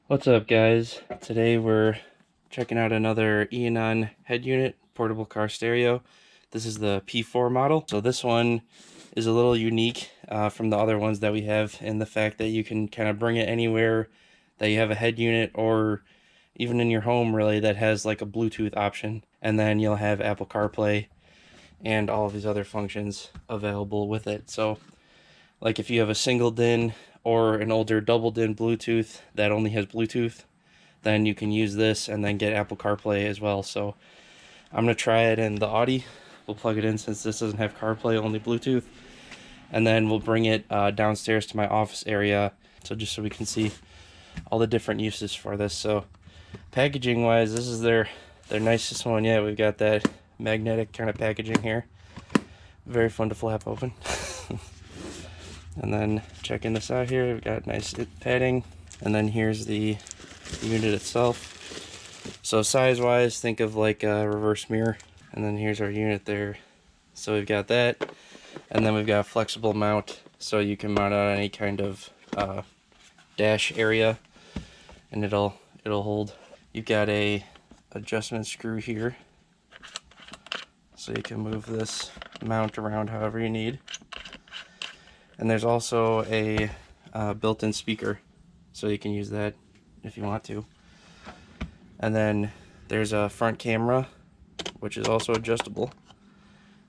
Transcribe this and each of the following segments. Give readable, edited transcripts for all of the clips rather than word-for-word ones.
What's up, guys? Today we're checking out another Eonon head unit portable car stereo. This is the P4 model. So this one is a little unique from the other ones that we have in the fact that you can kind of bring it anywhere that you have a head unit, or even in your home really, that has like a Bluetooth option, and then you'll have Apple CarPlay and all of these other functions available with it. So like if you have a single DIN or an older double DIN Bluetooth that only has Bluetooth, then you can use this and then get Apple CarPlay as well. So I'm going to try it in the Audi. We'll plug it in since this doesn't have CarPlay, only Bluetooth. And then we'll bring it downstairs to my office area, so just so we can see all the different uses for this. So packaging wise, this is their nicest one yet. We've got that magnetic kind of packaging here. Very fun to flap open. And then checking this out here, we've got nice padding, and then here's the unit itself. So size wise, think of like a reverse mirror, and then here's our unit there. So we've got that, and then we've got a flexible mount, so you can mount on any kind of dash area, and it'll hold. You've got a adjustment screw here, so you can move this mount around however you need. And there's also a built-in speaker, so you can use that if you want to. And then there's a front camera, which is also adjustable.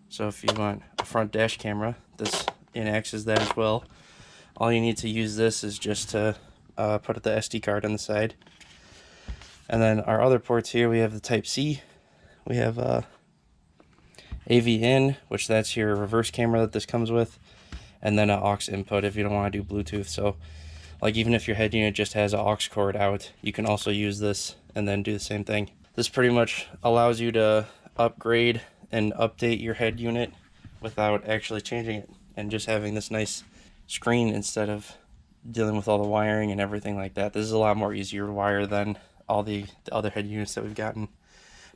So if you want a front dash camera, this enacts as that as well. All you need to use this is just to put the SD card on the side. And then our other ports here, we have the Type-C. We have AV in, which that's your reverse camera that this comes with. And then an aux input if you don't want to do Bluetooth. So like even if your head unit just has an aux cord out, you can also use this and then do the same thing. This pretty much allows you to upgrade and update your head unit without actually changing it, and just having this nice screen instead of dealing with all the wiring and everything like that. This is a lot more easier to wire than all the other head units that we've gotten.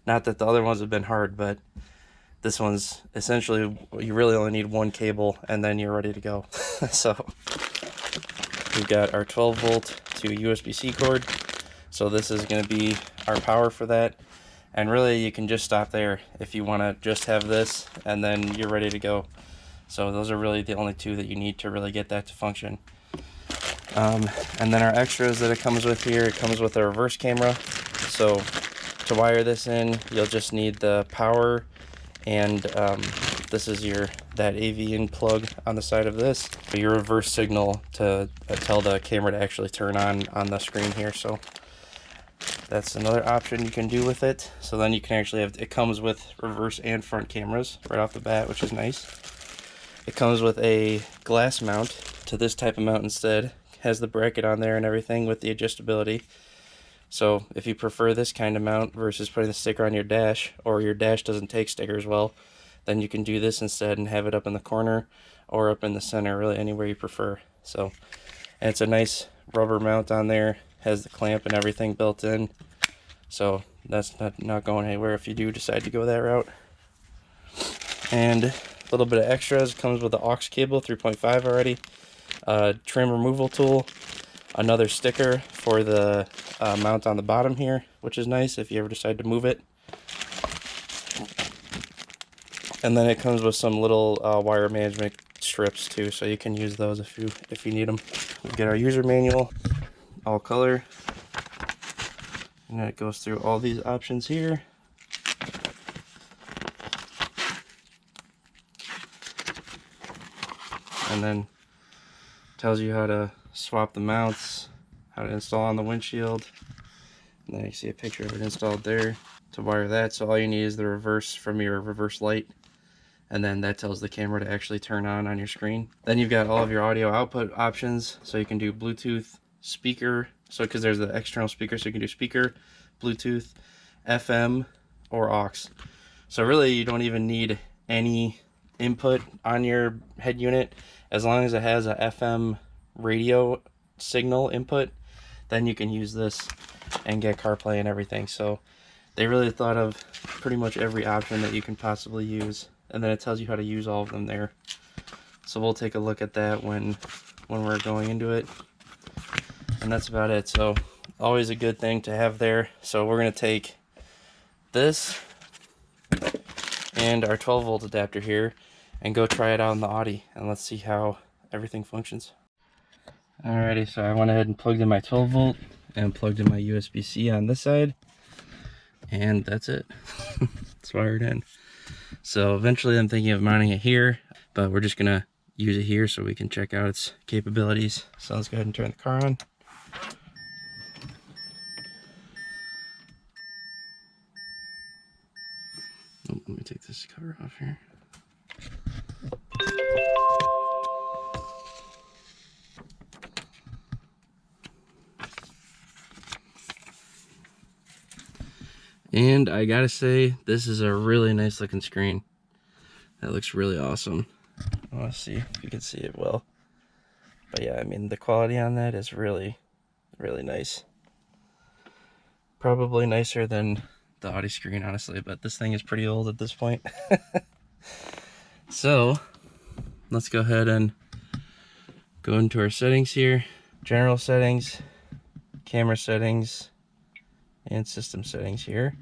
Not that the other ones have been hard, but this one's essentially, you really only need one cable and then you're ready to go. So we've got our 12 volt to USB-C cord. So this is going to be our power for that. And really you can just stop there if you want to just have this, and then you're ready to go. So those are really the only two that you need to really get that to function. And then our extras that it comes with here, it comes with a reverse camera. So to wire this in, you'll just need the power, and this is that AV in plug on the side of this, your reverse signal to tell the camera to actually turn on the screen here. So that's another option you can do with it. So then you can actually have, it comes with reverse and front cameras right off the bat, which is nice. It comes with a glass mount to this type of mount instead. It has the bracket on there and everything with the adjustability. So if you prefer this kind of mount versus putting the sticker on your dash, or your dash doesn't take stickers well, then you can do this instead and have it up in the corner or up in the center, really anywhere you prefer. So, and it's a nice rubber mount on there, has the clamp and everything built in. So that's not going anywhere if you do decide to go that route. And a little bit of extras, comes with the aux cable, 3.5 already, trim removal tool, another sticker for the mount on the bottom here, which is nice if you ever decide to move it. And then it comes with some little wire management strips too, so you can use those if you need them. We get our user manual, all color, and then it goes through all these options here. And then tells you how to swap the mounts, how to install on the windshield, and then you see a picture of it installed there to wire that. So all you need is the reverse from your reverse light, and then that tells the camera to actually turn on your screen. Then you've got all of your audio output options, so you can do Bluetooth, speaker, so because there's the external speaker, so you can do speaker, Bluetooth, FM, or aux. So really you don't even need any input on your head unit. As long as it has a FM radio signal input, then you can use this and get CarPlay and everything. So they really thought of pretty much every option that you can possibly use, and then it tells you how to use all of them there. So we'll take a look at that when we're going into it, and that's about it. So always a good thing to have there. So we're going to take this and our 12-volt adapter here and go try it out in the Audi, and let's see how everything functions. Alrighty, so I went ahead and plugged in my 12-volt and plugged in my USB-C on this side, and that's it. It's wired in. So eventually I'm thinking of mounting it here, but we're just gonna use it here so we can check out its capabilities. So let's go ahead and turn the car on. Oh, let me take this cover off here. And I gotta say, this is a really nice looking screen. That looks really awesome. I wanna see if you can see it well. But yeah, I mean, the quality on that is really, really nice. Probably nicer than the Audi screen, honestly, but this thing is pretty old at this point. So, let's go ahead and go into our settings here. General settings, camera settings, and system settings here.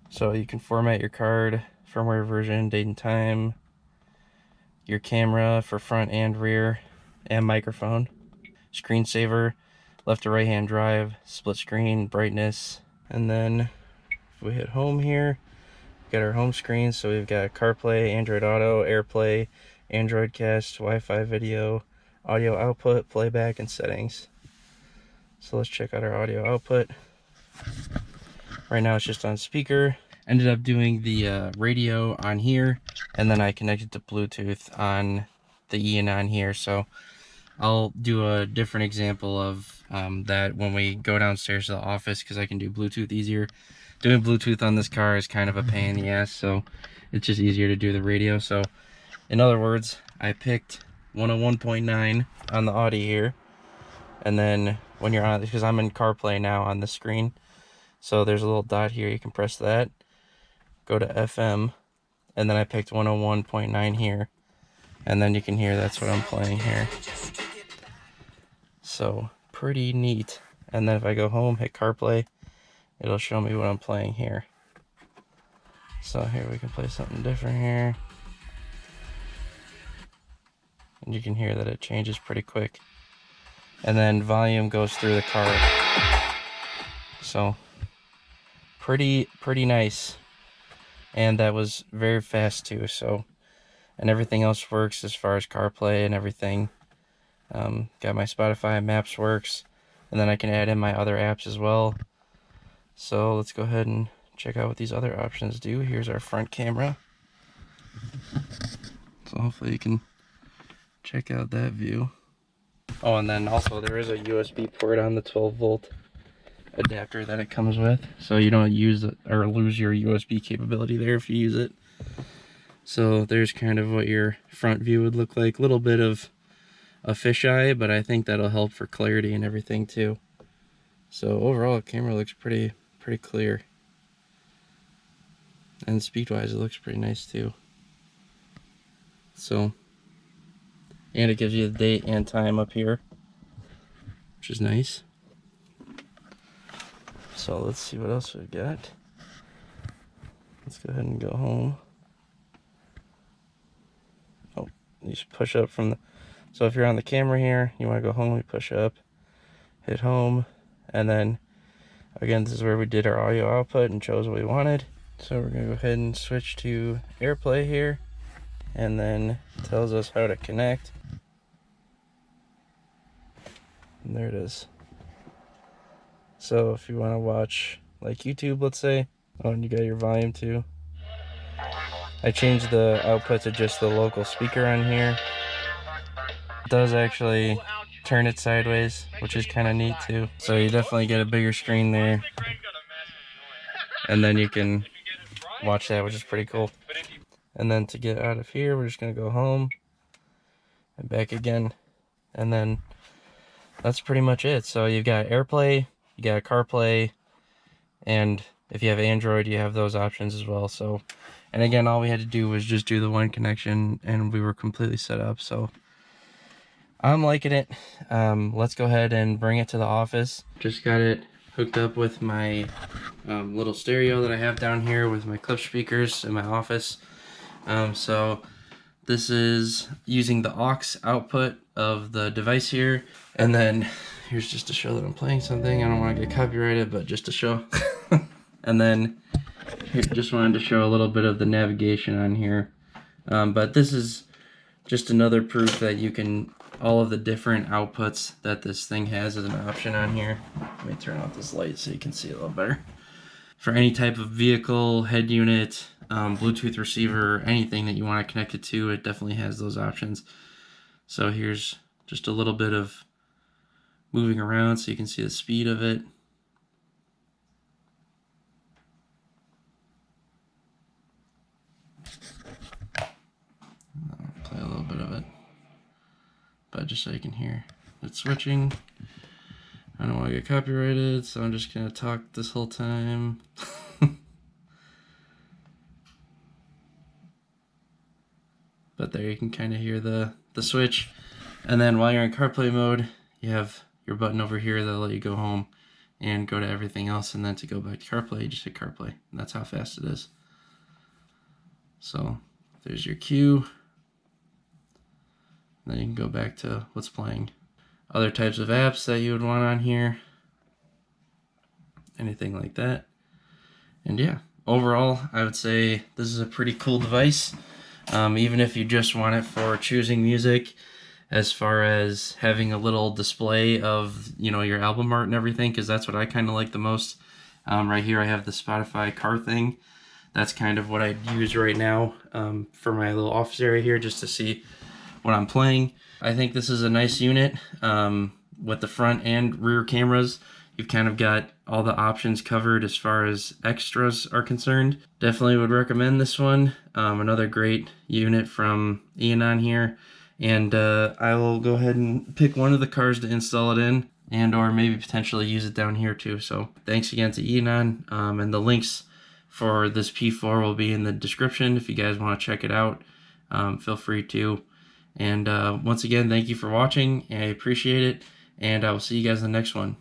So you can format your card, firmware version, date and time, your camera for front and rear, and microphone, screensaver, left to right hand drive, split screen, brightness, and then if we hit home here, we've got our home screen. So we've got CarPlay, Android Auto, Airplay, Android Cast, Wi-Fi video, audio output, playback, and settings. So let's check out our audio output. Right now it's just on speaker. Ended up doing the radio on here, and then I connected to Bluetooth on the Eonon here. So I'll do a different example of that when we go downstairs to the office, because I can do Bluetooth easier. Doing Bluetooth on this car is kind of a pain in the ass, so it's just easier to do the radio. So in other words, I picked 101.9 on the Audi here, and then when you're on, because I'm in CarPlay now on the screen, so there's a little dot here, you can press that, go to FM, and then I picked 101.9 here, and then you can hear that's what I'm playing here. So pretty neat. And then if I go home, hit CarPlay, it'll show me what I'm playing here. So here we can play something different here, and you can hear that it changes pretty quick. And then volume goes through the car. So pretty nice. And that was very fast too. So, and everything else works as far as CarPlay and everything. Got my Spotify, Maps works, and then I can add in my other apps as well. So let's go ahead and check out what these other options do. Here's our front camera. So hopefully you can check out that view. Oh, and then also there is a USB port on the 12-volt adapter that it comes with, so you don't use it or lose your USB capability there if you use it. So there's kind of what your front view would look like. A little bit of a fisheye, but I think that'll help for clarity and everything too. So overall, the camera looks pretty clear, and speed-wise, it looks pretty nice too. So, and it gives you the date and time up here, which is nice. So let's see what else we've got. Let's go ahead and go home. Oh, you just push up from the, so if you're on the camera here, you want to go home, we push up, hit home, and then again, this is where we did our audio output and chose what we wanted. So we're gonna go ahead and switch to Airplay here, and then it tells us how to connect. And there it is. So if you want to watch like YouTube, let's say, oh, and you got your volume too. I changed the output to just the local speaker on here. It does actually turn it sideways, which is kind of neat too. So you definitely get a bigger screen there, and then you can watch that, which is pretty cool. And then to get out of here, we're just gonna go home and back again, and then that's pretty much it. So you've got Airplay, you got CarPlay, and if you have Android, you have those options as well. So, and again, all we had to do was just do the one connection, and we were completely set up. So I'm liking it. Let's go ahead and bring it to the office. Just got it hooked up with my little stereo that I have down here with my clip speakers in my office. So this is using the aux output of the device here. And then here's just to show that I'm playing something. I don't want to get copyrighted, but just to show. And then here, just wanted to show a little bit of the navigation on here. But this is just another proof that you can, all of the different outputs that this thing has as an option on here. Let me turn off this light so you can see a little better. For any type of vehicle, head unit, Bluetooth receiver, anything that you want to connect it to, it definitely has those options. So here's just a little bit of moving around so you can see the speed of it. I'll play a little bit of it, but just so you can hear it's switching. I don't want to get copyrighted, so I'm just gonna talk this whole time. But there you can kind of hear the switch. And then while you're in CarPlay mode, you have your button over here that'll let you go home and go to everything else. And then to go back to CarPlay, you just hit CarPlay. And that's how fast it is. So there's your cue. And then you can go back to what's playing. Other types of apps that you would want on here. Anything like that. And yeah, overall, I would say this is a pretty cool device. Even if you just want it for choosing music, as far as having a little display of, you know, your album art and everything, because that's what I kind of like the most. Right here I have the Spotify car thing. That's kind of what I use right now for my little office area here, just to see what I'm playing. I think this is a nice unit with the front and rear cameras. You've kind of got all the options covered as far as extras are concerned. Definitely would recommend this one. Another great unit from Eonon here. And I will go ahead and pick one of the cars to install it in, and or maybe potentially use it down here too. So thanks again to Eonon, and the links for this P4 will be in the description if you guys want to check it out. Feel free to. And once again, thank you for watching. I appreciate it, and I will see you guys in the next one.